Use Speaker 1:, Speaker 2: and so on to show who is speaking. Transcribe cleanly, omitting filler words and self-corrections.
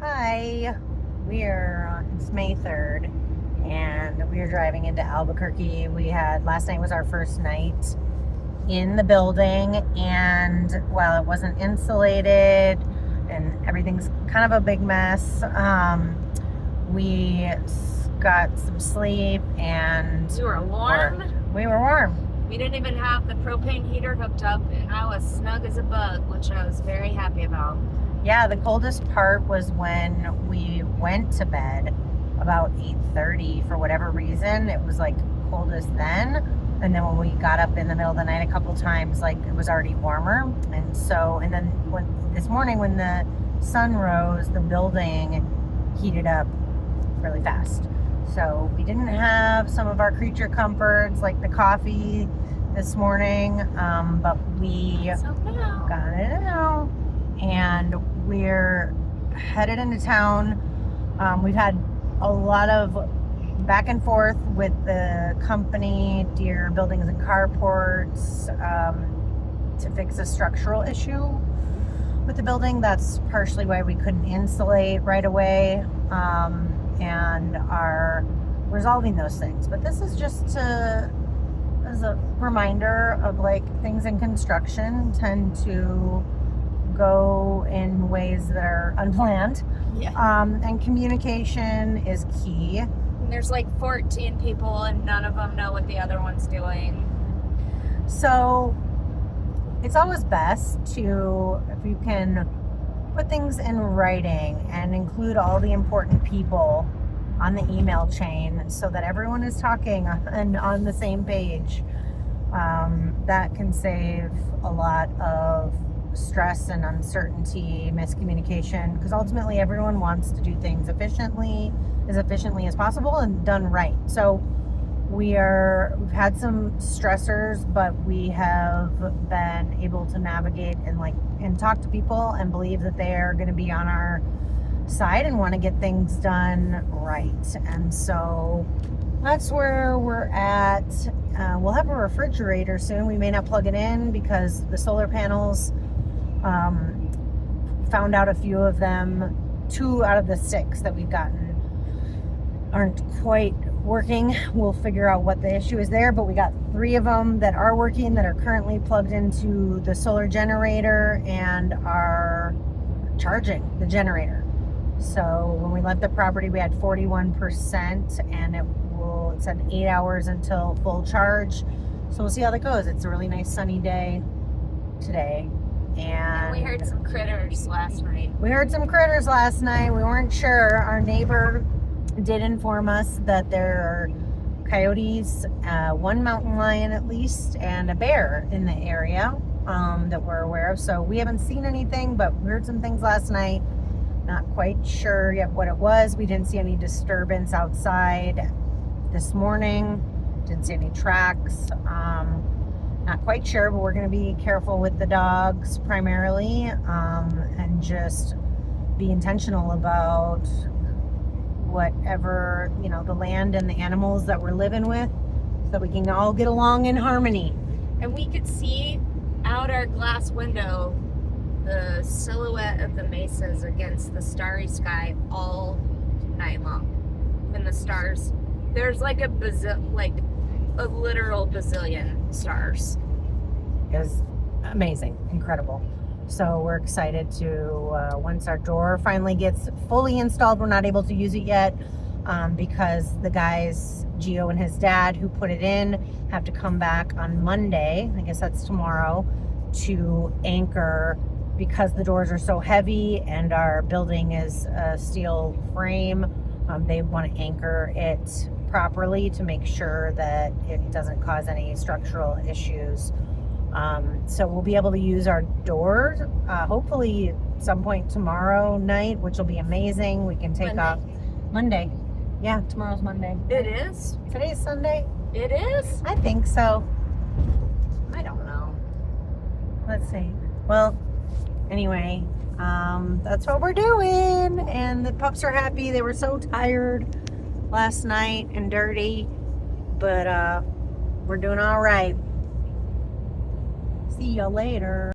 Speaker 1: Hi, it's May 3rd, and we are driving into Albuquerque. Last night was our first night in the building, and while it wasn't insulated and everything's kind of a big mess, we got some sleep and
Speaker 2: We were warm.
Speaker 1: we were warm.
Speaker 2: We didn't even have the propane heater hooked up, and I was snug as a bug, which I was very happy about.
Speaker 1: Yeah, the coldest part was when we went to bed about 8:30 for whatever reason. It was like coldest then. And then when we got up in the middle of the night a couple times, like it was already warmer. And then this morning when the sun rose, the building heated up really fast. So we didn't have some of our creature comforts like the coffee this morning, but we
Speaker 2: So now,
Speaker 1: got it out. And we're headed into town. We've had a lot of back and forth with the company, Deere Buildings and Carports, to fix a structural issue with the building. That's partially why we couldn't insulate right away, and are resolving those things. But this is just as a reminder of like things in construction tend to go in ways that are unplanned.
Speaker 2: yeah.
Speaker 1: And communication is key.
Speaker 2: And there's like 14 people, and none of them know what the other one's doing.
Speaker 1: So it's always best to, if you can, put things in writing and include all the important people on the email chain so that everyone is talking and on the same page. That can save a lot of stress and uncertainty, miscommunication, because ultimately everyone wants to do things efficiently as possible and done right. So we've had some stressors, but we have been able to navigate and talk to people and believe that they are going to be on our side and want to get things done right. And so that's where we're at. We'll have a refrigerator soon. We may not plug it in because the solar panels, found out a few of them, 2 out of the 6 that we've gotten aren't quite working. We'll figure out what the issue is there, but we got 3 of them that are working, that are currently plugged into the solar generator and are charging the generator. So when we left the property, we had 41%, and it said 8 hours until full charge. So we'll see how that goes. It's a really nice sunny day today. And
Speaker 2: we heard some critters last night.
Speaker 1: We weren't sure. Our neighbor did inform us that there are coyotes, 1 mountain lion at least, and a bear in the area that we're aware of. So we haven't seen anything, but we heard some things last night. Not quite sure yet what it was. We didn't see any disturbance outside this morning. Didn't see any tracks. Not quite sure, but we're going to be careful with the dogs primarily, and just be intentional about whatever, the land and the animals that we're living with, so we can all get along in harmony.
Speaker 2: And we could see out our glass window the silhouette of the mesas against the starry sky all night long. And the stars, there's like a literal bazillion stars.
Speaker 1: It was amazing, incredible. So we're excited to, once our door finally gets fully installed, we're not able to use it yet, because the guys, Gio and his dad, who put it in, have to come back on Monday, I guess that's tomorrow, to anchor, because the doors are so heavy and our building is a steel frame. They want to anchor it properly to make sure that it doesn't cause any structural issues. So we'll be able to use our doors, hopefully at some point tomorrow night, which will be amazing. We can take off Monday. Yeah, tomorrow's Monday.
Speaker 2: It is?
Speaker 1: Today's Sunday?
Speaker 2: It is?
Speaker 1: I think so.
Speaker 2: I don't know.
Speaker 1: Let's see. Well, anyway, that's what we're doing. And the pups are happy. They were so tired last night and dirty, but we're doing all right. See you later.